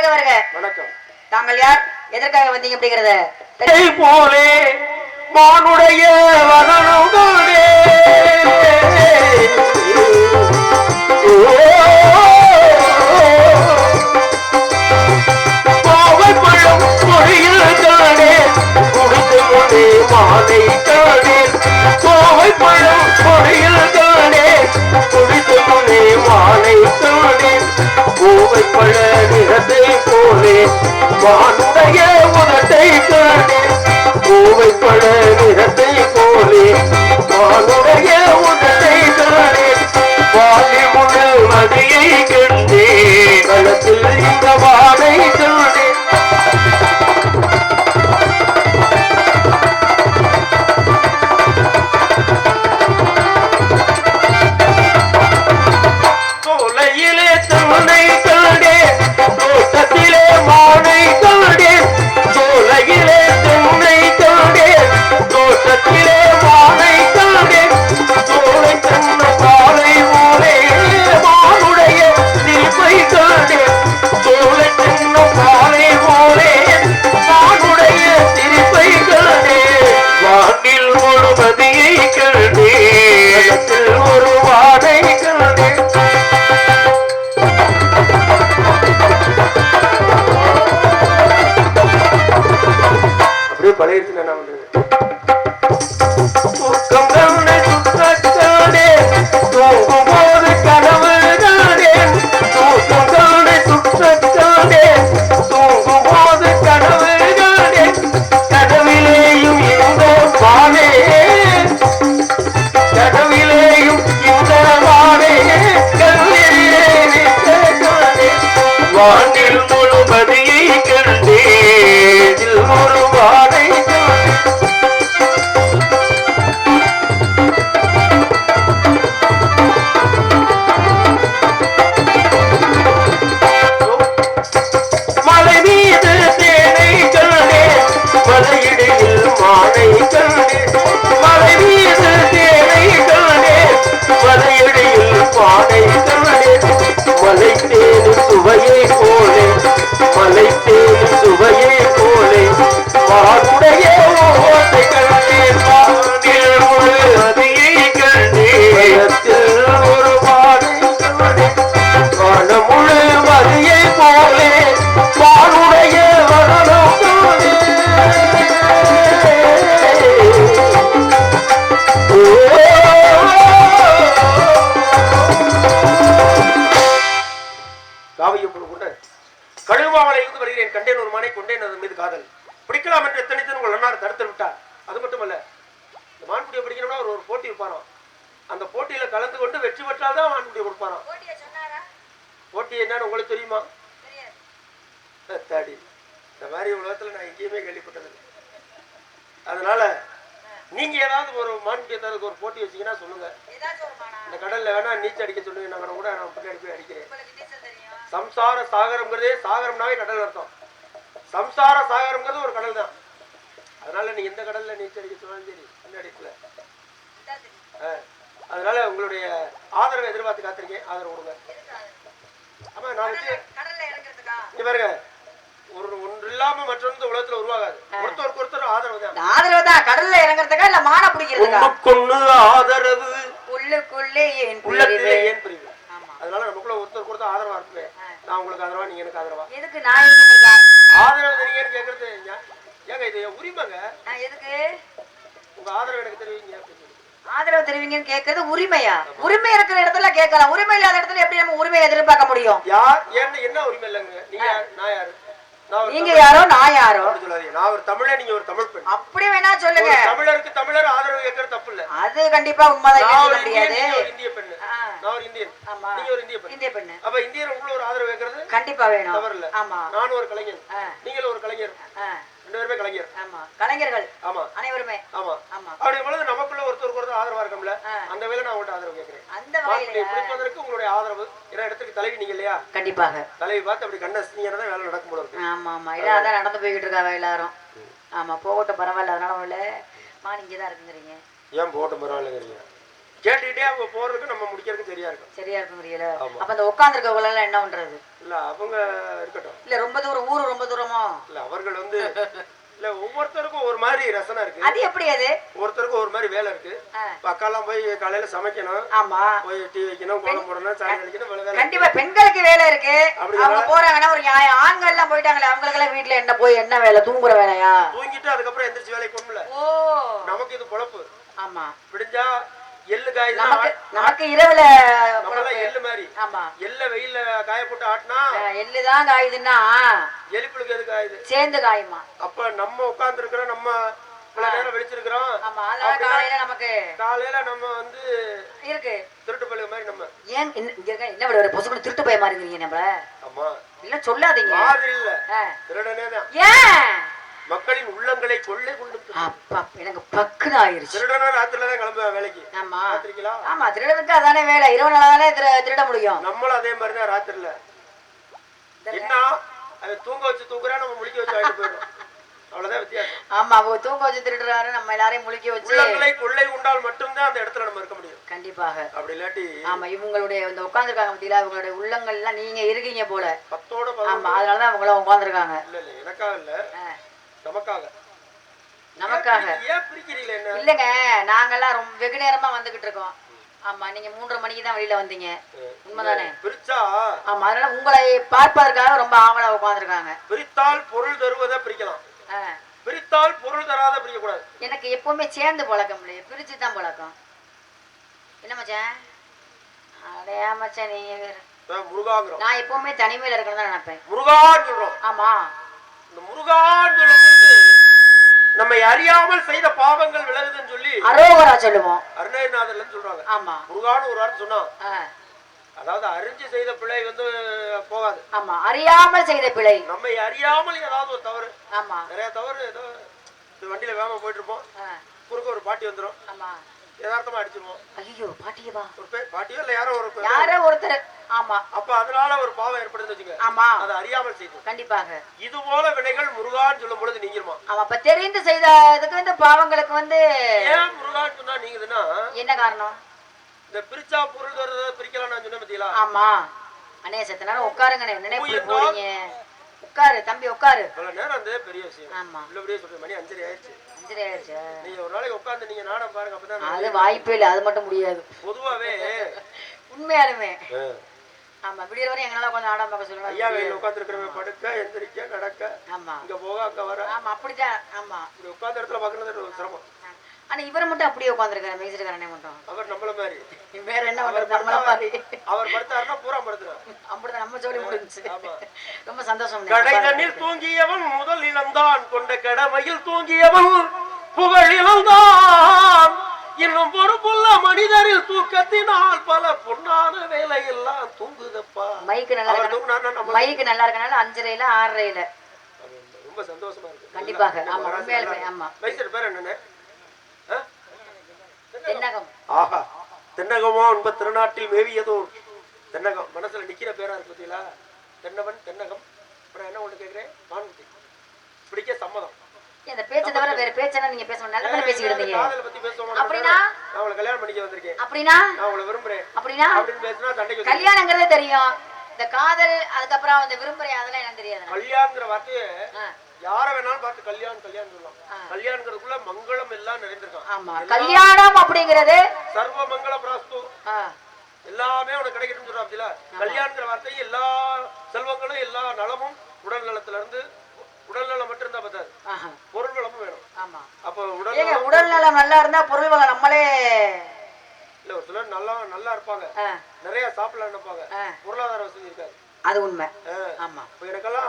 வணக்கம். தாங்கள் யார், எதற்காக வந்தீங்க அப்படிங்கறத போலே மானுடைய வதனோடே கோவை பழம் பொழியில் தானே குடித்து கொண்டே மாலை தானே கோவை பழம் பொழியில் தானே குடித்து கொண்டே மாலை தானே கோவை பழ நிறத்தை போலே மானுடைய உதட்டை காணே கோவை பழ நிறத்தை போலே மானுடைய உதட்டை காணே வாலி முழு மதியை கண்டே களத்தில் இந்த வாடை காணே சோலையிலே தன்னை காணே தோட்டத்திலே மானை காணே சோலையிலே தன்னை காணே தோட்டத்திலே மானை காணே சோலை தன்ன பாலை போலே மானுடைய சிரிப்பை காணே சோலை தன்ன பாலை போலே மானுடைய சிரிப்பை காணே வானில் ஒரு மதியை காணே ஒரு வாடை காணே அப்படியே பழைய என்ன பண்றது தூக்கம் கண்ணை சுத்தாடே தூங்கும் போது கனவு தானே தூக்கம் கண்ணை சுத்தாடே தூங்கும் போது கனவு தானே கனவிலேயும் இந்த வானே கனவிலேயும் இந்த வானே கல்லிலே காணே வானில் முழுமதியை கண்டே ஒரு வாடை மலை மீது தேனை கண்டே மலையிடையில் மானை கண்டே மலை மீது தேனை கண்டே மலையிடையில் மானை கண்டே மலை தேனும் சுவையை போலே மலை தேனும் சுவையை போலே மானுடைய ஓசை கண்டே மானில் முழு அதியை கண்டே ஒரு பாடை கண்டே காண முழு மதியை போலே மானுடைய வரணம் காணே காவியம் கொண்ட கழுவாமலையிலிருந்து வருகிறேன் கண்டேன் ஒரு மானை கொண்டேன் அதன் மீது காதல் பிடிக்கலாம் என்று எத்தனைத்து உங்கள் அண்ணார் தடுத்து விட்டார். அது மட்டுமல்ல, இந்த மான்குடியை பிடிக்கணும்னா ஒரு போட்டி வைப்பாராம். அந்த போட்டியில கலந்து கொண்டு வெற்றி பெற்றால் தான் மான்குடியை கொடுப்பாராம். போட்டி என்னன்னு உங்களுக்கு தெரியுமா? தாடி இந்த மாதிரி உலகத்துல நான் எங்கேயுமே கேள்விப்பட்டதில்லை. அதனால நீங்க ஏதாவது ஒரு மான்குடியை தரதுக்கு ஒரு போட்டி வச்சீங்கன்னா சொல்லுங்க. இந்த கடல்ல வேணா நீச்சல் அடிக்க சொல்லுங்க, நாங்க கூட நான் பின்னாடி போய் அடிக்கிறேன். சம்சார சாகரம்ங்கிறதே சாகரம்னாவே கடல் அர்த்தம். சம்சார சாகரம்ங்கிறது ஒரு கடல் தான். அதனால நீ எந்த கடல்ல நீச்சல் அடிக்க சொன்னாலும் சரி அந்த அடிக்கல. அதனால உங்களுடைய ஆதரவை எதிர்பார்த்து காத்திருக்கேன். ஆதரவு கொடுங்க. ஆமா, நான் இங்க பாருங்க, ஒன்று இல்லாம மற்றொன்று உலகத்துல உருவாகாது. ஒருத்தருக்கு ஒருத்தர் ஆதரவு தான். ஆதரவு தான். கடல்ல இறங்குறதுக்கா இல்ல மான பிடிக்கிறதுக்கா? ஒண்ணுக்குள்ள ஆதரவு, உள்ளுக்குள்ளே ஏன் உள்ளத்திலே ஏன் பிரிவு. அதனால நமக்குள்ள ஒருத்தருக்கு ஒருத்தர் ஆதரவா இருப்பேன். நான் உங்களுக்கு ஆதரவா, நீங்க எனக்கு ஆதரவா. எதுக்கு நான் ஆதரவு தெரியுங்கன்னு கேக்குறது ஏங்க? இது உரிமைங்க. எதுக்கு உங்க ஆதரவு எனக்கு தெரிவிங்க? ஆதரவு தெரிவிங்கன்னு கேக்குறது உரிமையா? உரிமை இருக்கிற இடத்துல கேட்கலாம், உரிமை இல்லாத இடத்துல எப்படி நம்ம உரிமையை எதிர்பார்க்க முடியும்? யார் என்ன உரிமை இல்லைங்க? நீங்க நான் யாரு? நீங்க யாரோ நான் யாரோ சொல்லாதீங்க. நான் ஒரு தமிழே, நீங்க ஒரு தமிழ் பெண். அப்படி வேணா சொல்லுங்க. தமிழருக்கு தமிழர் ஆதரவு கேட்கறது தப்பு இல்ல. அது கண்டிப்பா உண்மைதான். இந்திய பெண், நான் ஒரு இந்தியன், நீங்க ஒரு இந்திய பெண். அப்ப இந்தியர் உள்ள ஒரு ஆதரவு கேட்கறது கண்டிப்பா வேணும். தவறு இல்ல. ஆமா, நான் ஒரு கலைஞர், நீங்களும் ஒரு கலைஞர், ரெண்டு பேருமே கலைஞர். ஆமா, கலைஞர்கள். ஆமா, அனைவருமே. ஆமா ஆமா. அப்படி பொழுது நமக்குள்ள ஒருத்தருக்கு ஒருத்தர் ஆதரவா இருக்கும்ல. அந்த வேளை நான் உங்கள்ட்ட ஆதரவு கேட்கிறேன். அந்த வகையில பிடிப்பதற்கு உங்களுடைய ஆதரவு. ஏன்னா இடத்துக்கு தலைவி நீங்க இல்லையா? கண்டிப்பாக தலைவி பார்த்து அப்படி கண்ண நீங்க தான் வேலை நடக்கும் போல இருக்கு. ஆமா ஆமா, இல்ல அதான் நடந்து போய்கிட்டு இருக்காங்க எல்லாரும். ஆமா, போகட்டும் பரவாயில்ல. அதனால உள்ள மா நீங்க தான் இருக்குங்கிறீங்க. ஏன் போகட்டும் பரவாயில்லைங்கிறீங்க? கேட்டுக்கிட்டே அவங்க போறதுக்கு நம்ம முடிக்கிறதுக்கு சரியா இருக்கும். சரியா இருக்கும் புரியல. அப்ப அந்த உட்கார்ந்துருக்கவங்க எல்லாம் என்ன பண்றது? இல்ல அவங்க இருக்கட்டும். இல்ல ரொம்ப தூரம் ஊரு ரொம்ப தூரமோ? இல்ல அவர்கள் வந்து இல்ல ஒவ்வொருத்தருக்கும் ஒரு மாதிரி ரசனை இருக்கு. அது எப்படி அது? ஒருத்தருக்கும் ஒரு மாதிரி வேலை இருக்கு. அக்காலாம் போய் காலையில சமைக்கணும். ஆமா. போய் டீ வைக்கணும், கோலம் போடணும், சாணி அடிக்கணும், வேலை. கண்டிப்பா பெண்களுக்கு வேலை இருக்கு. அவங்க போறாங்கன்னா ஒரு நியாயம். ஆண்கள் எல்லாம் போயிட்டாங்களே அவங்களுக்கு எல்லாம் வீட்டுல என்ன போய் என்ன வேலை? தூங்குற வேலையா? தூங்கிட்டு அதுக்கப்புறம் எந்திரிச்சு வேலைக்கு போகணும்ல. ஓ நமக்கு இது பொழப்பு. ஆமா. விடிஞ்சா எள்ளு காய் நமக்கு இரவுல எள்ளு மாதிரி. ஆமா. எள்ள வெயில்ல காய போட்டு ஆட்டினா எள்ளுதான் காயுதுன்னா எலிப்புளுக்கு எது காயுது? சேர்ந்து காயுமா. அப்ப நம்ம உட்கார்ந்து இருக்கிறோம், நம்ம நேரம் வெளிச்சிருக்கிறோம். ஆமா. அதான் காலையில நமக்கு காலையில நம்ம வந்து இருக்கு திருட்டு பைய மாதிரி நம்ம ஏன் என்ன விட ஒரு பொசுக்கு திருட்டு பைய மாதிரி இருக்கீங்க நம்மள. ஆமா. இல்ல சொல்லாதீங்க. மாதிரி இல்ல திருடனே தான். ஏன் மக்களின் உள்ளங்களை கொள்ளை கொண்டு அப்பா எனக்கு பக்குன்னு ஆயிருச்சு. திருடனா ராத்திரில தான் கிளம்புவேன் வேலைக்கு. ஆமா. ராத்திரிங்களா? ஆமா. திருடனுக்கு அதானே வேலை. இரவு நாளா தானே திருட முடியும். நம்மளும் அதே மாதிரி தான் ராத்திரில. என்ன அவன் தூங்க வச்சு தூக்குறா, நம்ம முழிக்க வச்சு வாங்கிட்டு போயிடும். அவ்வளவுதான் வித்தியாசம். ஆமா. அவங்க தூங்க வச்சு திருடுறாரு, நம்ம எல்லாரையும் முழிக்க வச்சு. உள்ளங்களை கொள்ளை உண்டால் மட்டும்தான் அந்த இடத்துல நம்ம இருக்க முடியும். கண்டிப்பாக. அப்படி இல்லாட்டி ஆமா இவங்களுடைய இந்த உட்கார்ந்துருக்காங்க பத்தியில அவங்களுடைய உள்ளங்கள் எல்லாம் நீங்க இருக்கீங்க போல. 10 ஆமா அதனாலதான் அவங்கள உட்கார்ந்துருக்காங்க. இல்ல இல்ல எனக்காக இல்ல நமக்காக. நமக்காக ஏன் பிரிக்கிறீங்களே? என்ன இல்லங்க நாங்கெல்லாம் ரொம்ப வெகு நேரமா வந்துகிட்டு இருக்கோம். ஆமா நீங்க 3:30 மணிக்கு தான் வெளியில வந்தீங்க. உண்மைதானே? பிரிச்சா ஆமா அதனால உங்களை பார்ப்பதற்காக ரொம்ப ஆவலா உட்கார்ந்துருக்காங்க. பிரித்தால் பொருள் தருவதை பிரிக்கலாம், பிரித்தால் பொருள் தராத பிரிக்க கூடாது. எனக்கு எப்பவுமே சேர்ந்து பழக்கம் இல்லையே, பிரிச்சு தான் பழக்கம். என்ன மச்சான்? அடையா மச்சான் நீங்க வேற முருகாங்கிறோம். நான் எப்பவுமே தனிமையில இருக்கணும் தான் நினைப்பேன். முருகான்னு சொல்றோம். ஆமா இந்த முருகான்னு சொல்லும்போது நம்ம அறியாமல் செய்த பாவங்கள் விலகுதுன்னு சொல்லி அரோகரா சொல்லுவோம். அருணகிரிநாதர்ல சொல்றாங்க. ஆமா முருகான்னு ஒரு வார்த்தை சொன்னா அதாவது அறிஞ்சு செய்த பிழை வந்து போகாது. ஆமா அறியாமல் செய்த பிழை. நம்ம அறியாமல் ஏதாவது ஒரு தவறு. ஆமா நிறைய தவறு. ஏதோ வண்டியில வேகமா போயிட்டு இருப்போம், குறுக்க ஒரு பாட்டி வந்துடும். ஆமா யதார்த்தமா அடிச்சிருவோம். ஐயோ பாட்டியவா? ஒரு பேர் பாட்டியோ இல்ல யாரோ ஒருத்தர். ஆமா அப்ப அதனால ஒரு பாவம் ஏற்படுதுன்னு வச்சுங்க. ஆமா அது அறியாமல் செய்தோம். கண்டிப்பாக இது போல வினைகள் முருகான்னு சொல்லும் பொழுது நீங்கிருமா. ஆமா அப்ப தெரிந்து செய்த இதுக்கு வந்து பாவங்களுக்கு வந்து ஏன் முருகான்னு சொன்னா நீங்குதுன்னா என்ன காரணம்? இந்த பிரிச்சா பொருள் தருவதை பிரிக்கலாம் நான் சொன்னேன் பத்தியா? ஆமா அண்ணே செத்த நேரம் உட்காருங்கண்ணே. என்னே போறீங்க? உட்காரு தம்பி உட்காரு. இவ்வளவு நேரம் அந்த பெரிய விஷயம். ஆமா இவ்வளவு சொல்றேன். மணி 5:30 ஆயிடுச்சு. 5:30 ஆயிடுச்சு. நீங்க ஒரு நாளைக்கு உட்கார்ந்து நீங்க நாடகம் பாருங்க, அப்பதான். அது வாய்ப்பே இல்ல, அது மட்டும் முடியாது பொதுவாவே. உண்மையாலுமே ஆமா விடிய வரை எங்களால கொஞ்சம் நாடகம் பார்க்க சொல்லுவாங்க. ஐயா வெயில உட்கார்ந்து இருக்கிறவங்க படுக்க எந்திரிக்க நடக்க. ஆமா இங்க போக அங்க வர. ஆமா அப்படிதான். ஆமா இப்படி உட்கார்ந்த இடத்துல பாக்குறது ஒரு சிரமம். ஆனா இவரை மட்டும் அப்படியே உட்கார்ந்துருக்காரு மேய்ச்சிருக்காரனே மட்டும். அவர் நம்மள மாதிரி வேற என்ன பண்றது? நம்மள மாதிரி அவர் படுத்தாருன்னா பூரா படுத்துறாரு. அப்படிதான் நம்ம ஜோடி முடிஞ்சுச்சு. ரொம்ப சந்தோஷம். கடை தண்ணில் தூங்கியவன் முதல் இழந்தான், கொண்ட கடமையில் தூங்கியவன் புகழ் இழந்தான். இன்னும் பொறுப்புள்ள மனிதரில் தூக்கத்தினால் பல பொன்னான வேலை எல்லாம் தூங்குதப்பா. மைக்கு நல்லா இருக்கனால 5:30 6:30 ரொம்ப சந்தோஷமா இருக்கு. கண்டிப்பாக. ஆமா உண்மையாலுமே. ஆமா மைசர் பேர் என்னன்னு? தென்னகம். ஆஹா தென்னகமோ உன்ப திருநாட்டில் மேவியதோ தென்னகம். மனசுல நிக்கிற பேரா இருக்கு பத்தியா? தென்னவன் தென்னகம். அப்புறம் என்ன ஒண்ணு கேக்குறேன், மான்குட்டி பிடிக்க சம்மதம். இந்த பேச்சை தவிர வேற பேச்செல்லாம் நீங்க பேசணும். நல்ல மாதிரி பேசிக்கிட்டு இருந்தீங்க. காதலை பத்தி பேசணும். அப்படினா நான் உங்களை கல்யாணம் பண்ணிக்க வந்திருக்கேன். அப்படினா நான் உங்களை விரும்புறேன். அப்படினா அப்படின்னு பேசினா சண்டைக்கு. கல்யாணங்கிறதே தெரியும், இந்த காதல் அதுக்கப்புறம் அந்த விரும்புறேன் அதெல்லாம் எனக்கு தெரியாது. கல்யாணங்கிற வார்த்தையே யார வேணாலும் பார்த்து கல்யாணம் கல்யாணம் சொல்லலாம். கல்யாணங்கிறதுக்குள்ள மங்களம் எல்லாம் நிறைந்திருக்கும். ஆமா கல்யாணம் அப்படிங்கிறது சர்வ மங்கள பிராஸ்து, எல்லாமே உனக்கு கிடைக்கணும்னு சொல்றா. அப்படில கல்யாணங்கிற வார்த்தை எல்லா செல்வங்களும் எல்லா நலமும் உடல் நலத்துல இருந்து. உடல் நலம் மட்டும் இருந்தா பத்தாது, பொருள் வளமும் வேணும். ஆமா அப்ப உடல் நலம் நல்லா இருந்தா பொருள் வளம் நம்மளே இல்ல. ஒரு சிலர் நல்லா இருப்பாங்க, நிறைய சாப்பிடலாம் நினைப்பாங்க, பொருளாதார வசதி இருக்காது. அது உண்மை. ஆமா இப்ப எனக்கெல்லாம்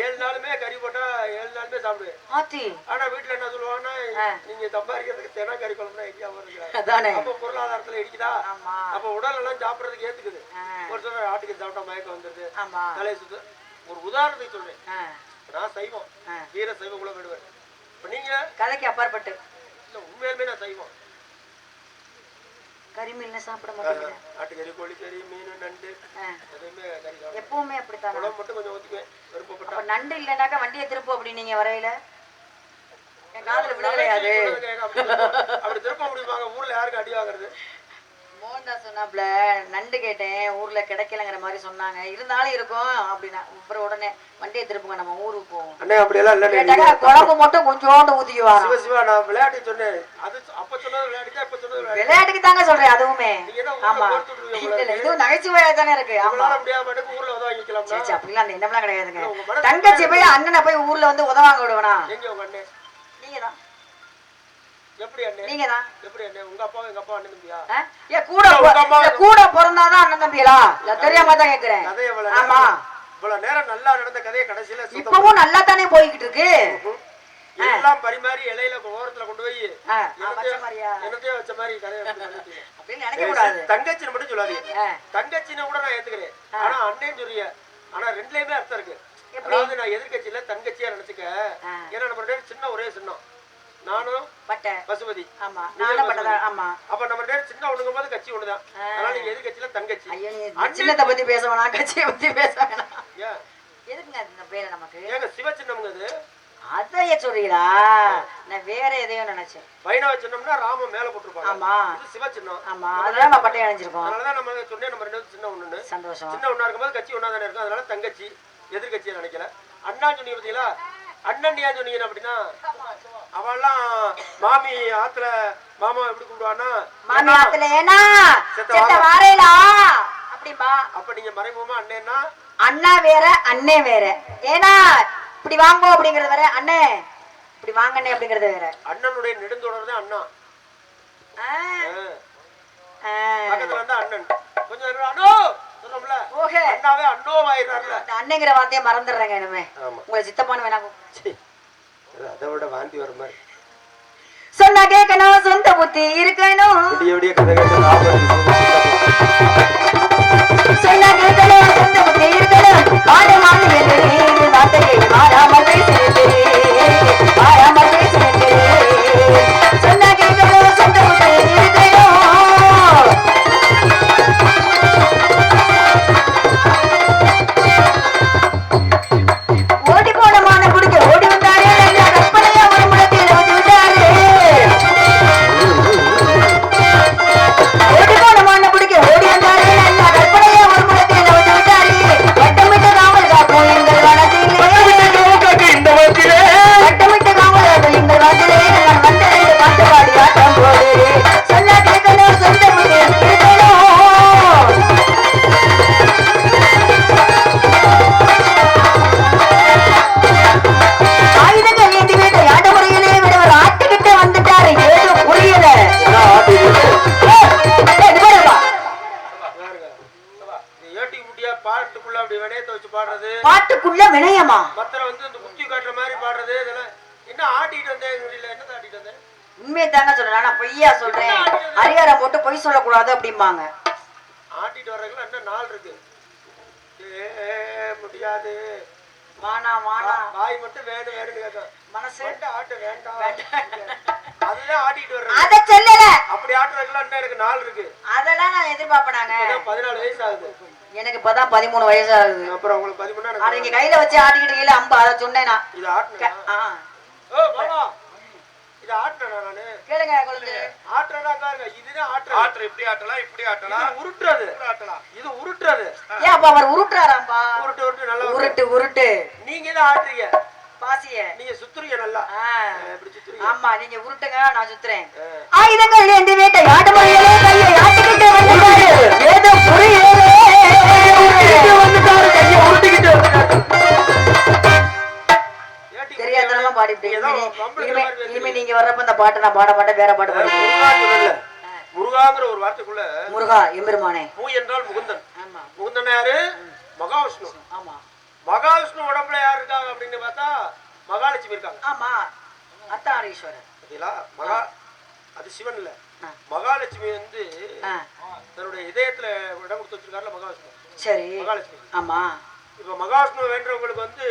7 நாளுமே கறி போட்டா 7 நாளுமே சாப்பிடுவேன். ஆனா வீட்டுல என்ன சொல்லுவாங்கன்னா, நீங்க சம்பாதிக்கிறதுக்கு தின கறி குழம்புனா எங்கேயாம இருக்கு. அப்ப பொருளாதாரத்துல இடிக்குதா? அப்ப உடல் எல்லாம் சாப்பிடறதுக்கு ஏத்துக்குது. ஒரு சிலர் ஆட்டுக்கு சாப்பிட்டா மயக்கம் வந்துருது, தலையை சுத்து. ஒரு உதாரணத்துக்கு சொல்றேன், நான் சைவம், வீர சைவ குலம் விடுவேன். இப்ப நீங்க கதைக்கு அப்பாற்பட்டு இல்ல உண்மையாலுமே நான் சைவம். கறிமீன் சாப்பிட மாட்டேங்க. ஆட்டுக்கறி, கோழிக்கறி, மீன், நண்டு எதுவுமே கறி சாப்பிட. எப்பவுமே அப்படித்தான். குழம்பு மட்டும் கொஞ்சம் ஊத்திக்குவேன் விருப்பப்பட்டா. அப்ப நண்டு இல்லைனாக்கா வண்டியை திருப்போம் அப்படி நீங்க வரையில என் காதுல விட கிடையாது. அப்படி திருப்ப முடியுமாங்க? ஊர்ல யாருக்கு அடி வாங்குறது? மோகன்தாஸ் சொன்னாப்ல நண்டு கேட்டேன் ஊர்ல கிடைக்கலங்கிற மாதிரி சொன்னாங்க இருந்தாலும் இருக்கும் அப்படின்னா அப்புறம் உடனே வண்டியை திருப்புங்க நம்ம ஊருக்கு போவோம் அண்ணே அப்படி எல்லாம் இல்ல கேட்டாக்கா குழம்பு மட்டும் கொஞ்சோண்டு ஊத்திக்கு வரோம் சிவ சிவா நான் விளையாட்டு சொன்னேன் அது அப்ப சொன்னது விளையாட்டு இப்ப சொன்னது விளையாட்டுக்கு தாங்க சொல்றேன் அதுவுமே ஆமா விளையாட்டு இல்ல இல்ல இதுவும் நகைச்சுவையா தானே இருக்கு ஆமா முடியாம ஊர்ல உதவாங்கிக்கலாம் சரி சரி அப்படிலாம் அந்த எண்ணம்லாம் கிடையாதுங்க தங்கச்சி போய் அண்ணனை போய் ஊர்ல வந்து உதவாங்க விடுவனா எங்க உங்க அண்ணே நீங்க தான் எப்படி அண்ணே நீங்க தான் எப்படி அண்ணே உங்க அப்பா எங்க அப்பா அண்ணன் தம்பியா ஏ கூட பிறந்தாதான் அண்ணன் தம்பியா இல்ல தெரியாம தான் கேக்குறேன் ஆமா இவ்வளவு நேரம் நல்லா நடந்த கதையை கடைசியில இப்பவும் நல்லா தானே போய்கிட்டு இருக்கு எல்லாம் பரிமாறி இலையில ஓரத்துல கொண்டு போய் என்னத்தையோ வச்ச மாதிரி கதையை அப்படின்னு நினைக்க கூடாது தங்கச்சின்னு மட்டும் சொல்லாதீங்க தங்கச்சின்னு கூட நான் ஏத்துக்கிறேன் ஆனா அண்ணேன்னு சொல்றீங்க ஆனா ரெண்டுலயுமே அர்த்தம் இருக்கு அதாவது நான் எதிர்கட்சியில தங்கச்சியா நினைச்சுக்க ஏன்னா நம்ம ரெண்டு சின்ன ஒரே சின்னம் நானும் பசுபதி ஆமா நானும் பட்டதா ஆமா அப்ப நம்ம ரெண்டு சின்ன ஒண்ணுங்கும் போது கட்சி ஒண்ணுதான் அதனால நீங்க எதிர்கட்சியில தங்கச்சி சின்னத்தை பத்தி பேச வேணாம் கட்சியை பத்தி பேச வேணாம் எதுக்குங்க இந்த பேரை நமக்கு ஏங்க சிவ சின்னம்ங்க அது அதைய சொல்றீங்களா நான் வேற எதையோ நினைச்சேன் வைணவ சின்னம்னா ராம மேல போட்டுருப்பாங்க ஆமா இது சிவ சின்னம் ஆமா அதனால நம்ம பட்டை அணிஞ்சிருக்கோம் அதனாலதான் நம்ம சொன்னேன் நம்ம ரெண்டு சின்ன ஒண்ணுன்னு சந்தோஷம் சின்ன ஒண்ணா இருக்கும்போது கட்சி ஒண்ணா தானே இருக்கும் அதனால தங்கச்சி எதிர்கட்சியை நினைக்கல அண்ணா சொன்னீங்க பாத்தீங்களா அண்ணன் ஏன் சொன்னீங்க அப்படின்னா அவெல்லாம் மாமி ஆத்துல மாமா எப்படி கூப்பிடுவான்னா மாமி ஆத்துல ஏனா செத்த வாரேலா அப்படிமா அப்ப நீங்க மறைமுகமா அண்ணேன்னா அண்ணா வேற அண்ணே வேற ஏனா இப்படி வாங்கோ அப்படிங்கறது வேற அண்ணே இப்படி வாங்கண்ணே அப்படிங்கறது வேற அண்ணனுடைய நெடுந்தொடர் தான் அண்ணா பக்கத்துல இருந்தா அண்ணன் கொஞ்சம் அண்ணோ சொல்றோம்ல ஓகே அண்ணாவே அண்ணோவாயிடுறாருல அண்ணேங்கிற வார்த்தையை மறந்துடுறேங்க இனிமே உங்களை சித்தப்பான்னு வேணாம் அதை விட வாந்தி வர மாதிரி சொன்னா கேட்கணும் சொந்த புத்தி இருக்கணும் விடிய கதை கேட்டு சொன்னா கேட்கணும் சொந்த புத்தி இருக்கணும் பாடமான வார்த்தையை மாறாமல் பேசுகிறேன் மாறாமல் பேசுகிறேன் சொன்னா கேட்கணும் சொந்த புத்தி இருக்கணும் ஓடி போனமான குடிக்க ஓடி வந்தாரே கற்பனையா ஒரு முழத்தில் வந்து விட்டாரு ஓடி போனமான குடிக்க ஓடி வந்தாரே நல்லா கற்பனையா ஒரு முழத்தில் வந்து விட்டாரு வட்டமிட்ட காவல் காப்போம் எங்கள் வனத்திலே வட்டமிட்ட காவல் காப்போம் எங்கள் வனத்திலே நான் வந்த ரெண்டு பாட்டு பாடி ஆட்டம் போடு சொன்னா கேட்கணும் சொந்த புத்தி இருக்கணும் ஆயுதங்கள் ஏந்தி வீட்டை ஆட்ட முறையிலே விடவர் ஆட்டுக்கிட்ட வந்துட்டாரு ஏதோ புரியல பாட்டுக்குள்ள அப்படி வினயத்தை வச்சு பாடுறது பாட்டுக்குள்ள வினயமா மத்தல வந்து இந்த குத்தி காட்டுற மாதிரி பாடுறது இதெல்லாம் என்ன ஆட்டிட்டு வந்தேன் என்ன ஆட்டிட்டு வந்தேன் உண்மையை தாங்க சொல்றேன் நான் பொய்யா சொல்றேன் அரியாரம் போட்டு பொய் சொல்லக்கூடாது அப்படிம்பாங்க ஆட்டிட்டு வர்றதுல என்ன நாள் இருக்கு முடியாது வானா வானா வாய் மட்டும் வேணும் வேணும்னு கேட்கும் மனசு ஆட்டு வேண்டாம் அதுதான் ஆட்டிட்டு வர்றேன் அத சொல்லல அப்படி ஆட்டுறதுக்குலாம் என்ன எனக்கு நாள் இருக்கு அதெல்லாம் நான் எதிர்பார்ப்பேனாங்க 14 வயசு ஆகுது எனக்கு இப்பதான் 13 வயசு ஆகுது அப்புறம் உங்களுக்கு 13 அதை நீங்க கையில வச்சு ஆட்டிக்கிட்டு கீழே அம்பு அதை சொன்னேனா இது ஆட்டுனா இது ஆட்டுனா நானு கேளுங்க குழந்தை ஆட்டுறதா பாருங்க இதுதான் ஆட்டுற இப்படி ஆட்டலாம் இப்படி ஆட்டலாம் உருட்டுறது ஆட்டலாம் இது உருட்டுறது ஏன் அப்ப அவர் உருட்டுறாராம்பா உருட்டு உருட்டு நல்லா உருட்டு உருட்டு நீங்க தான் ஆட்டுறீங்க பாசிய நீங்க சுத்துறீங்க நல்லா இப்படி சுத்துறீங்க ஆமா நீங்க உருட்டுங்க நான் சுத்துறேன் ஆயுதங்கள் ஏந்தி வேட்டை ஆட்டு முறையிலே கையை ஆட்டிக்கிட்டு வந்துட்டாரு ஏதோ புரியல வந்துட்டாரு கையை உருட்டிக்கிட்டு தெரியாதனமா பாடிட்டீங்க இனிமே நீங்க வர்றப்ப இந்த பாட்டு நான் பாட மாட்டேன் வேற பாட்டு பாடுவேன் முருகாங்கிற ஒரு வார்த்தைக்குள்ள முருகா எம்பெருமானே மூ என்றால் முகுந்தன் ஆமா முகுந்தன் யாரு மகாவிஷ்ணு ஆமா மகாவிஷ்ணு உடம்புல யார் இருக்காங்க அப்படின்னு பார்த்தா மகாலட்சுமி இருக்காங்க ஆமா அர்த்தநாரீஸ்வரர் பாத்தீங்களா மகா அது சிவன் இல்ல மகாலட்சுமி வந்து தன்னுடைய இதயத்துல இடம் கொடுத்து வச்சிருக்காருல மகாவிஷ்ணு சரி மகாலட்சுமி ஆமா இப்ப மகாவிஷ்ணு வேண்டவங்களுக்கு வந்து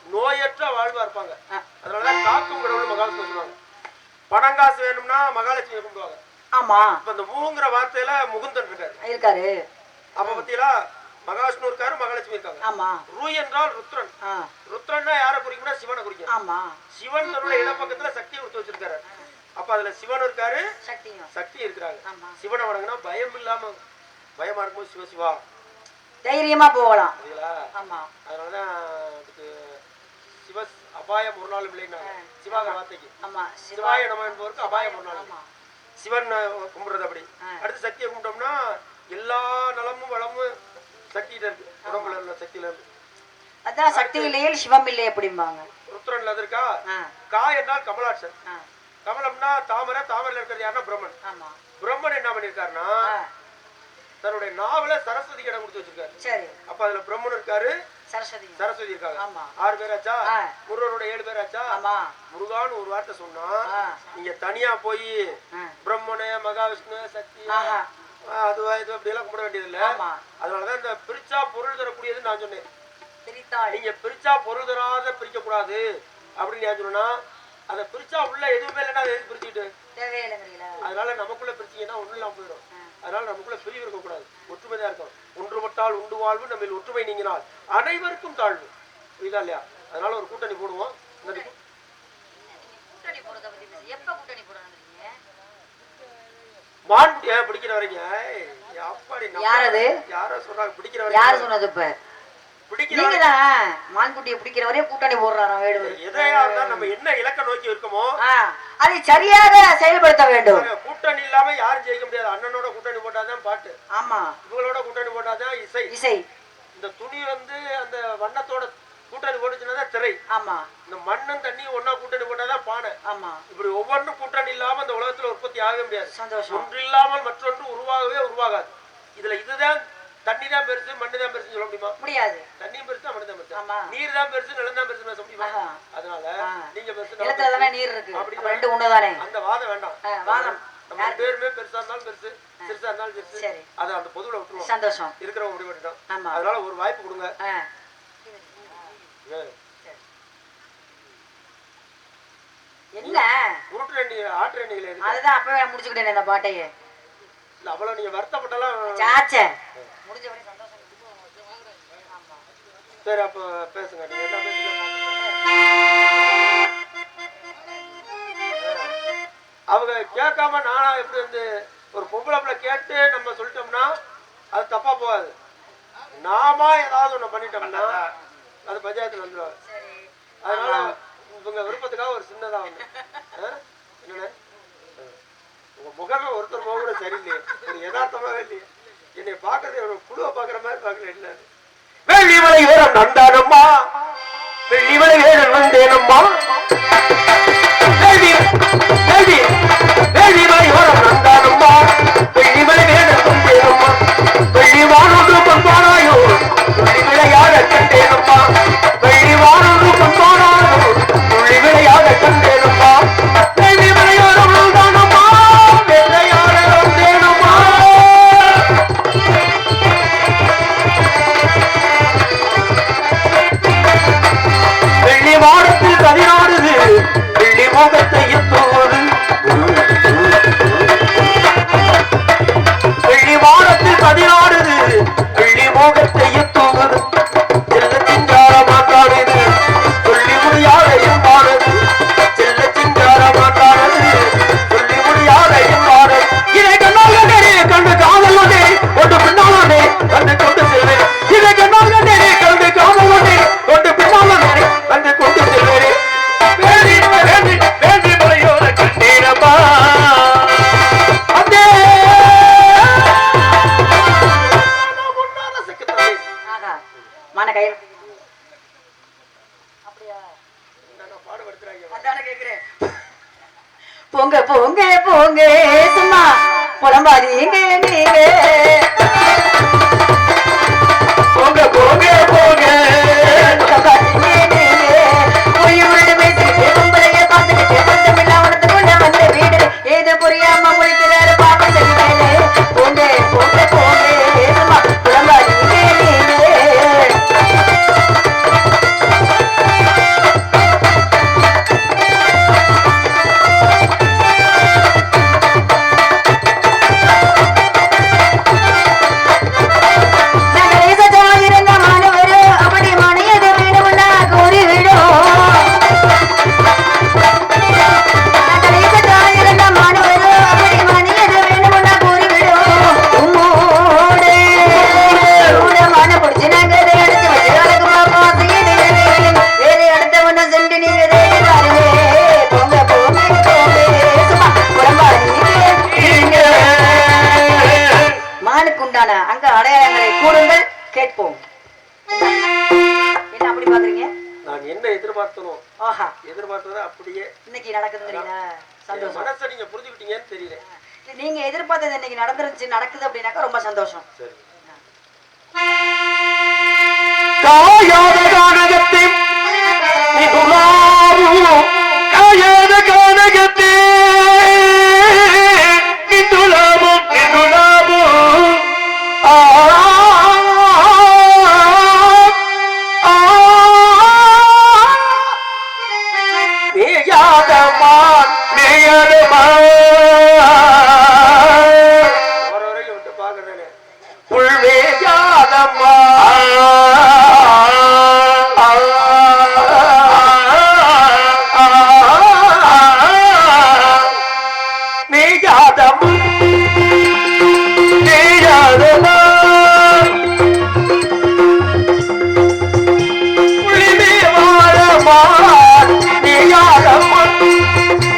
நோயற்ற வாழ்வா இருப்பாங்க அதனாலதான் காக்கும் கடவுள் மகாவிஷ்ணு சொல்லுவாங்க பணம் காசு வேணும்னா மகாலட்சுமி கும்பிடுவாங்க ஆமா இப்ப இந்த மூங்கிற வார்த்தையில முகுந்தன் இருக்காரு அப்ப பத்தியா மகாவிஷ்ணு இருக்காரு மகாலட்சுமி இருக்காங்க ஆமா ரூ என்றால் ருத்ரன் ருத்ரன்னா யாரை குறிக்கும்னா சிவனை குறிக்கும் ஆமா சிவன் தன்னுடைய இடப்பக்கத்துல சக்தியை கொடுத்து வச்சிருக்காரு அப்ப அதுல சிவன் இருக்காரு, சக்தியும் சக்தி இருக்கிறாங்க. ஆமா. சிவனை வணங்கினா பயம் இல்லாம, பயமா இருக்கும்போது சிவ சிவா தைரியமா போகலாம். ஆமா. அதனாலதான் அதுக்கு சிவ அபாயம் ஒரு நாள் இல்லைன்னா சிவாக வார்த்தைக்கு. ஆமா. சிவாய நம என்பவருக்கு அபாயம் ஒரு நாள். சிவன் கும்பிடுறது அப்படி. அடுத்து சக்தியை கும்பிட்டோம்னா எல்லா நலமும் வளமும் சக்தியிட்ட இருக்கு. உடம்புல உள்ள சக்தியில இருக்கு. அதான் சக்தி இல்லையே சிவம் இல்லை அப்படிம்பாங்க. ருத்ரன்ல அது இருக்கா. கா என்றால் கமலாட்சன். கமலம்னா தாமரை, தாமரையில இருக்கிறது யாருன்னா பிரம்மன். பிரம்மன் என்ன பண்ணிருக்காருன்னா தன்னுடைய நாவல சரஸ்வதிக்கு இடம் கொடுத்து வச்சிருக்காரு. சரி. அப்ப அதுல பிரம்மன் இருக்காரு, சரஸ்வதி இருக்காங்க. 6 பேராச்சா, முருகனோட 7 பேராச்சா. முருகான்னு ஒரு வார்த்தை சொன்னா நீங்க தனியா போய் பிரம்மனே மகாவிஷ்ணு சக்தி அதுவா இது அப்படி எல்லாம் கும்பிட வேண்டியது இல்ல. அதனாலதான் இந்த பிரிச்சா பொருள் தரக்கூடியது நான் சொன்னேன். நீங்க பிரிச்சா பொருள் தராத பிரிக்க கூடாது அப்படின்னு நான் சொன்னா அதை பிரிச்சா உள்ள எதுவுமே இல்லைன்னா அதை எது பிரிச்சுக்கிட்டு அதனால நமக்குள்ள பிரிச்சீங்கன்னா ஒண்ணு இல்லாம போயிடும். அதனால நமக்குள்ள பிரிவு இருக்க கூடாது, ஒற்றுமையா இருக்கும். ஒன்றுபட்டால் உண்டு வாழ்வு, நம்ம ஒற்றுமை நீங்கினால் அனைவருக்கும் தாழ்வு. புரியுதா இல்லையா? அதனால ஒரு கூட்டணி போடுவோம். மான்குட்டி பிடிக்கிற வரைங்க யாரோ சொல்றாங்க பிடிக்கிற வரைக்கும். யாரு சொன்னது? இப்ப மான்குட்டியை பிடிக்கிறவரே கூட்டணி போடுறாராம் வேடுவர். எதையா இருந்தா நம்ம என்ன இலக்க நோக்கி இருக்கோமோ அதை சரியாக செயல்படுத்த வேண்டும். கூட்டணி இல்லாம யாரும் ஜெயிக்க முடியாது. அண்ணனோட கூட்டணி போட்டாதான் பாட்டு. ஆமா. இவங்களோட கூட்டணி போட்டாதான் இசை. இசை. இந்த துணி அந்த வண்ணத்தோட கூட்டணி போட்டுச்சுன்னா திரை. ஆமா. இந்த மண்ணும் தண்ணியும் ஒன்னா கூட்டணி போட்டாதான் பானை. ஆமா. இப்படி ஒவ்வொன்றும் கூட்டணி இல்லாம இந்த உலகத்துல உற்பத்தி ஆக முடியாது. சந்தோஷம். ஒன்று இல்லாமல் மற்றொன்று உருவாகாது. இதுல இதுதான் தண்ணி தான் பெருசு மண்ணு தான் பெருசு சொல்ல முடியுமா? முடியாது. தண்ணியும் பெருசு மண்ணு தான் பெருசு. நீர் தான் பெருசு நிலம் தான் பெருசு சொல்ல முடியுமா? அதனால நீங்க பெருசு நிலத்துல நீர் இருக்கு அப்படி ரெண்டு ஒண்ணுதானே. அந்த வாதம் வேண்டாம். வாதம் நம்ம பேருமே பெருசா இருந்தாலும் பெருசு, சிறுசா இருந்தாலும் பெருசு. அதை அந்த பொதுவுல விட்டுருவோம். சந்தோஷம். இருக்கிறவங்க முடிவு பண்ணிட்டோம். அதனால ஒரு வாய்ப்பு கொடுங்க. என்ன உருட்டு ஆட்டு அதுதான் அப்பவே முடிச்சுக்கிட்டேன் இந்த பாட்டையே. அவ்வளவு நீங்க வருத்தப்பட்டாலும் முடிஞ்ச வரை சந்தோஷம். சரி அப்ப பேசுங்க. நீங்க என்ன அவங்க கேட்காம நானா எப்படி வந்து ஒரு பொம்பளை பிள்ளை கேட்டு நம்ம சொல்லிட்டோம்னா அது தப்பா போகாது. நாம ஏதாவது ஒண்ணு பண்ணிட்டோம்னா அது பஞ்சாயத்துல வந்துடுவாங்க. அதனால இவங்க விருப்பத்துக்காக ஒரு சின்னதா ஒண்ணு என்னன்னு உங்க முகமே ஒருத்தர் முகம் கூட சரியில்லையே, ஒரு யதார்த்தமாவே இல்லையே. என்னை பாக்குறது ஒரு புழுவை பாக்குற மாதிரி பாக்குறேன். இல்ல வெள்ளிமலை வேறம் நந்தானம்மா, வெள்ளிமலை வேறம் வந்தேனம்மா, வெள்ளிமலை வேறம் நந்தானம்மா, வெள்ளிமலை வேறம் வந்தேனம்மா, வெள்ளிவானோடு பண்பானாயோ துள்ளி விளையாட கண்டேனம்மா, வெள்ளிவானோடு பண்பானாயோ துள்ளி விளையாட கண்டேனம்மா, வெள்ளிமலையோரம் நந்தானம்மா, வெள்ளையாட வந்தேனம்மா. வெள்ளி வாரத்தில் கதிராடுது வெள்ளி மோகத்தை எத்தோடு, வெள்ளி வாரத்தில் கதிராடுது வெள்ளி மோகத்தை எத்தோடு, செல்ல சிங்கார மாட்டானது சொல்லி முடியாத எம்பானது, செல்ல சிங்கார மாட்டானது சொல்லி முடியாத எம்பானது. இதை கண்ணால் கண்டே கண்டு காதல் கொண்டே ஒன்று பின்னாலே கண்டு கொண்டு செல்வேன். இதை கண்ணால் கண்டே கண்டு காதல் கொண்டே ஒன்று பின்னாலே கண்டு கொண்டு செல்வேன். வேண்டி வேண்டி வேண்டி முறையோட கண்டேனப்பா அதே மன கையில் அப்படியா பாடுபடுத்துறாங்க கேக்குறேன். பொங்க பொங்க பொங்க சும்மா புலம்பாதீங்க நீங்க, பொங்க பொங்க பொங்க ஏது புரியாம முடிக்கிறாரு பாப்பா செய்யலே. பொங்க பொங்க பொங்க சும்மா புலம்பாதீங்க நீங்க. நகரேச ஜாகிரங்க மாணவர் அப்படி நான் என்ன எதிர்பார்த்தனோ எதிர்பார்த்ததை அப்படியே இன்னைக்கு நடக்குதுங்கிறீங்களா? சந்தோஷம். மனசை நீங்க புரிஞ்சுக்கிட்டீங்கன்னு தெரியல. நீங்க எதிர்பார்த்தது இன்னைக்கு நடந்துருச்சு, நடக்குது அப்படின்னாக்கா ரொம்ப சந்தோஷம். சரி. காயாத கானகத்தே நிதுலாவு காயாத கானகத்தே நிதுலாவு நிதுலாவு மேயாதமான் மேயாதமான் வரைக்கும் விட்டு பாக்குறேன் புல்வேயாதம்மா மேயாதம் மேயாதம்மா புலிமேவாழமா மேயாதம்மா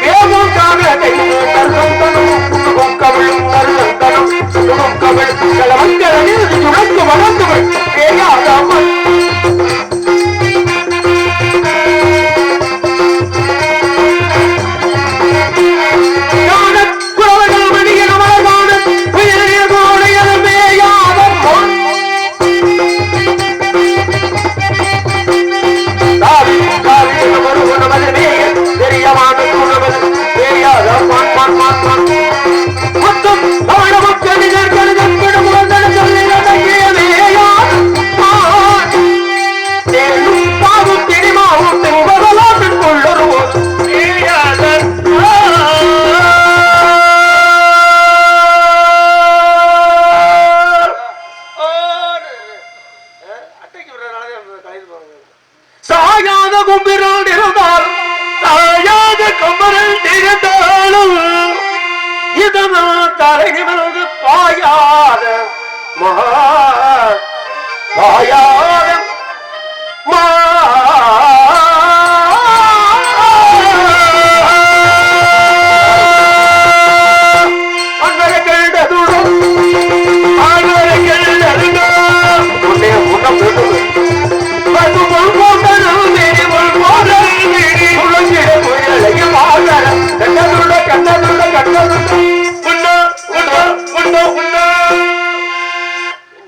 வேவும் காணதை கருந்தனும் கவிழும் கருந்தனும் சுடும் கவிழ் கலவந்தனில் சுழந்து வளர்ந்தவள் மேயாதம்மா சாயாத கும்பிரல் இருந்தாலும் தாயாத கம்பரல் இருந்தாலும் இதனால் தலைவரது பாயாத பாயாத அங்கரை கண்டதுடன் அங்கரை கண்டதுடன் உன்னே உன்னம்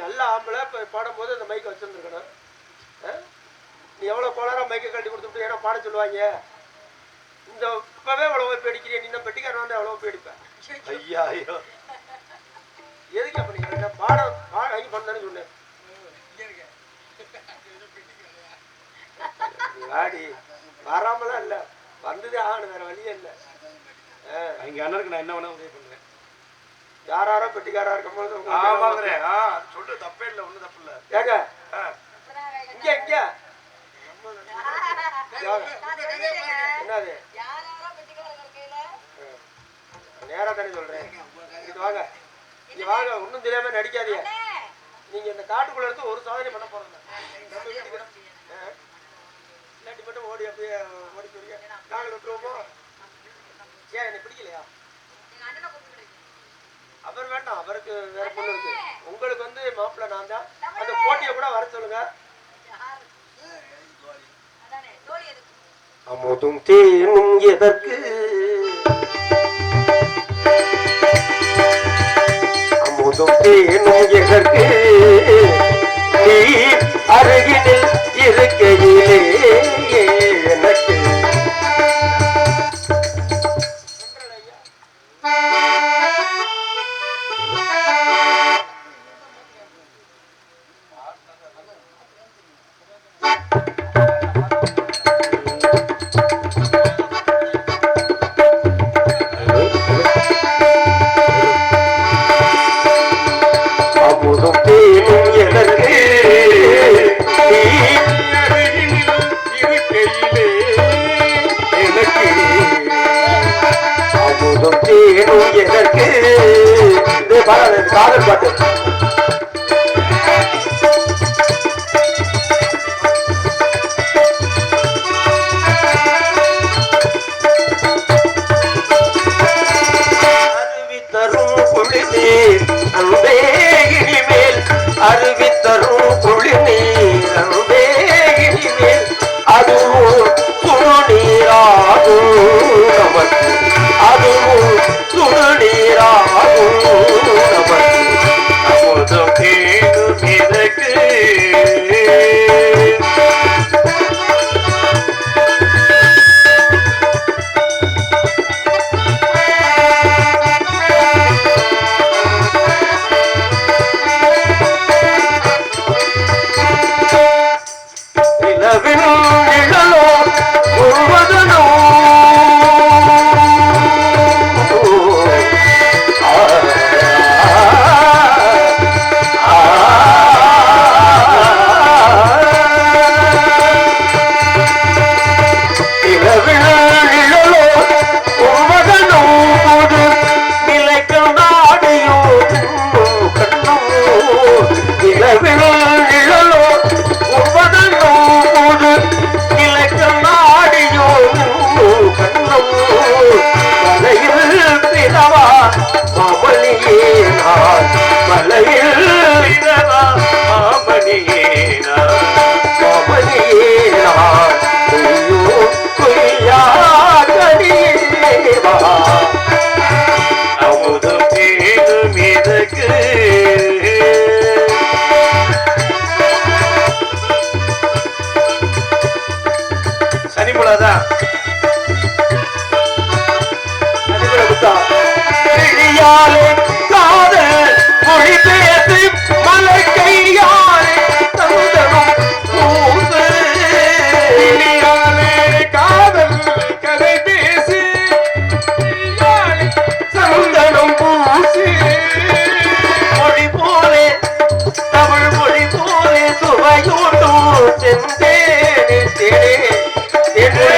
நல்ல ஆம்பளை பாடும்போது அந்த மைக்கை வச்சிருந்துருக்கணும். நீ எவ்வளவு கோளாரா மைக்கை கட்டி கொடுத்துட்டு ஏன்னா பாட சொல்லுவாங்க. இந்த இப்பவே எவ்வளவு போய் அடிக்கிறீங்க, நீ பெட்டிக்காரன் வந்து எவ்வளவு போய் அடிப்பேன். ஐயா ஐயோ எதுக்கு அப்ப நீங்க பாட வாங்கி பண்ணு சொன்னேன். வாடி வராமலாம் இல்ல, வந்ததே ஆகணும், வேற வழியே இல்ல. எங்க அண்ணனுக்கு நான் என்ன வேணா உதவி பண்றேன். யாராரோ பெட்டிக்காரா இருக்கும்போது சொல்லு, தப்பே இல்ல, ஒண்ணு தப்பு இல்ல. ஏங்க இங்க இங்க என்னது நேரா தானே சொல்றேன். இது வாங்க, இங்க வாங்க, ஒன்னும் தெரியாம நடிக்காதீங்க. நீங்க இந்த காட்டுக்குள்ள இருந்து ஒரு சாதனை பண்ண போறீங்க. நம்ம வீட்டுக்கு இல்லாட்டி மட்டும் ஓடி அப்படியே ஓடி சொல்லுங்க, நாங்கள் விட்டுருவோமோ? ஏன் எனக்கு பிடிக்கலையா? அவர் வேண்டாம், அவருக்கு வேற பொண்ணு இருக்கு. உங்களுக்கு வந்து மாப்பிள்ள நான் தான். அந்த போட்டியை கூட வர சொல்லுங்க. அமுதும் தேனும் எதற்கு, அமுதும் தேனும் எதற்கு, நீ அருகினில் இருக்கையிலே எனக்கு அமுதும் தேனும் எதற்கு, நீ அருகினில் இருக்கையிலே எனக்கு அமுதும் தேனும் எதற்கு. காதல் பாட்டு. அருவி தரும் குளிர் நீர் அன்பே இனிமேல் அது போலதான் கிளியாலே காதல் மொழி பேசி மலை கையாலே தந்தனும் பூசு கிளியாலே காதல் கதை பேசி சந்தனம் பூசி மொழி போலே தமிழ் மொழி போலே சுவையூட்டும் செந்தேனே தேனே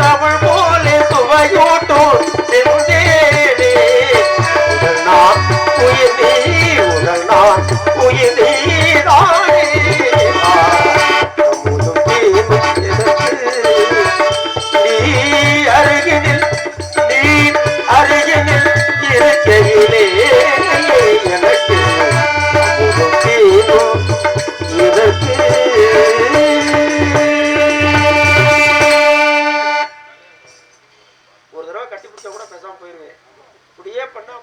தமிழ் போலே சுவையூட்டும் செந்தேனே உடல் நான் உயிர் நீ உடல் நான் உயிர் நீதானே அமுதும் தேனும் எதற்கு நீ அருகினில் இருக்கையிலே எனக்கு அமுதும் தேனும் எதற்கு ஒரு தடவை கட்டி பிடிச்சா கூட பேசாம போயிருவேன். இப்படியே பண்ணா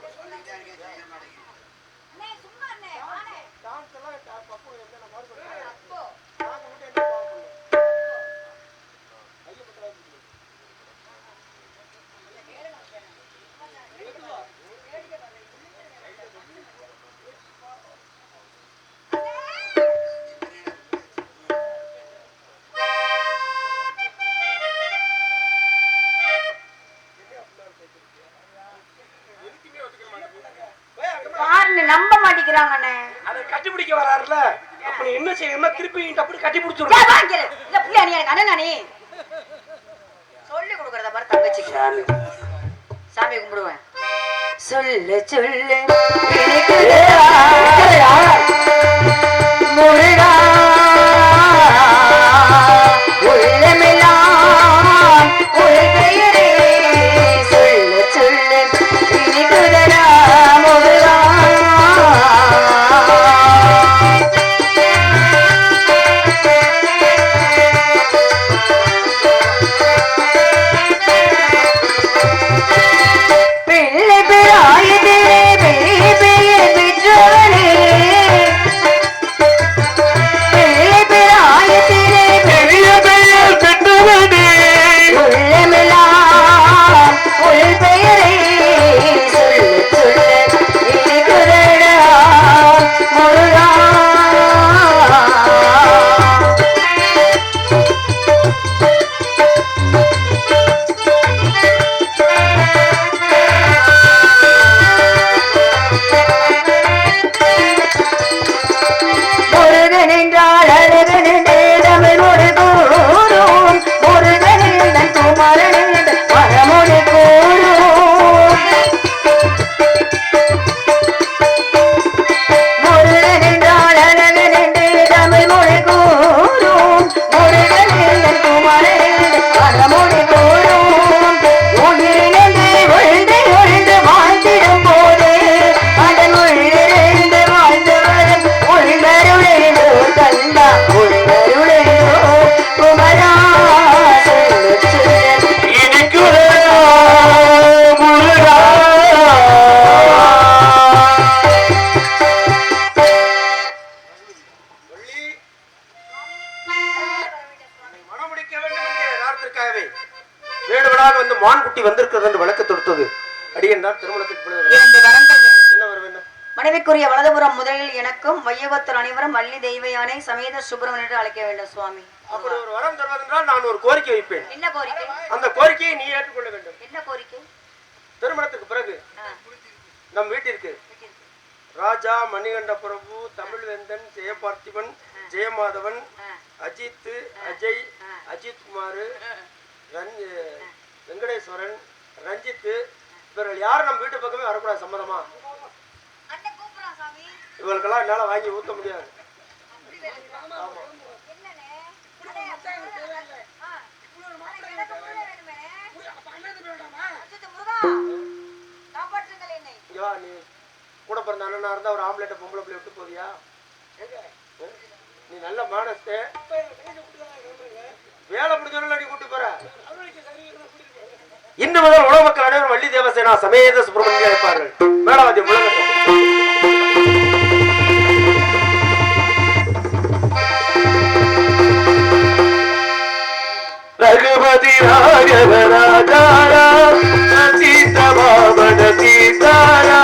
நம்ப மாட்டேங்கிறாங்கண்ணே. அதை கட்டி பிடிக்க வராருல, அப்ப நீ என்ன செய்யணும்னா திருப்பி அப்படி கட்டி பிடிச்சிரு. இல்ல புள்ள நீ எனக்கு அண்ணன் நானே சொல்லி கொடுக்கறத பாரு தங்கச்சிக்கு. சாமி கும்பிடுவேன். சொல்லு சொல்லு முருகா உள்ளமெல்லாம் ஒரு பெயரே சொல்லு சொல்லு இனிக்குதடா முருகா. பிள்ளை பிராயதே பெரிய பெரிய பெற்றவனே பிள்ளை பிராயத்திலே பெரிய பெரிய பெற்றவனே உள்ளமெல்லாம் உள் பெயரே சொல்லு சொல்லு இனிக்குதடா முருகா. முருகன் என்றால் அழகன் என்றே தமிழ் மொழி கூறும். முருகன் எந்தன் குமரன் என்று பழமொழி கூறும். முருகன் என்றால் அழகன் என்றே தமிழ் மொழி கூறும். முருகன் எந்தன் குமரன் என்று பழமொழி கூறும். உயிரிழந்து ஒழிந்து ஒழிந்து வாழ்ந்திடும் போதே அதன் உயிரிழந்து வாழ்ந்து வரும் உள்வருளேனோ கண்டா உள்வருளேனோ குமரா சொல்லு சொல்லு இனிக்குதடா முருகா. வள்ளி மனம் முடிக்க வேண்டும் என்ற யதார்த்தத்திற்காகவே வேடுவனாக வந்து மான்குட்டி வந்திருக்கிறது என்று வழக்கு தொடுத்தது. அடியன் தான் திருமணத்துக்கு பிறகு இரண்டு வரங்கள் வேண்டும். என்ன வர வேண்டும்? மனைவிக்குரிய வலதுபுறம் முதலில் எனக்கும் வையவத்தர் அனைவரும் வள்ளி தெய்வ யானை சமேத சுப்பிரமணியன் என்று அழைக்க வேண்டும் சுவாமி. அப்படி ஒரு வரம் தருவதென்றால் நான் ஒரு கோரிக்கை வைப்பேன். என்ன கோரிக்கை? அந்த கோரிக்கையை நீ ஏற்றுக்கொள்ள வேண்டும். என்ன கோரிக்கை? திருமணத்துக்கு பிறகு நம் வீட்டிற்கு ராஜா, மணிகண்ட பிரபு, தமிழ்வேந்தன், ஜெயபார்த்திபன், ஜெயமாதவன், அஜித், அஜய், அஜித் குமார், வெங்கடேஸ்வரன், ரஞ்சித் இவர்கள் யாரும் நம்ம வீட்டு பக்கமே வரக்கூடாது. சம்மதமா? இவர்களுக்கெல்லாம் என்னால வாங்கி ஊத்த முடியாது. ஆமா. நீ கூட பிறந்த அண்ணனா இருந்தா ஒரு ஆம்பளை பொம்பளை பிள்ளை விட்டு போதியா? நீ நல்ல மானஸ்தே, வேலை முடிஞ்சவர்கள் நீ கூட்டி போற. இன்று முதல் உலக மக்கள் அனைவரும் வள்ளி தேவசேனா சமேத சுப்பிரமணியன் இருப்பார்கள். மேலாவதி முழங்கட்டும். அதிராஜவராஜாரா சீதா பாவன சீதாரா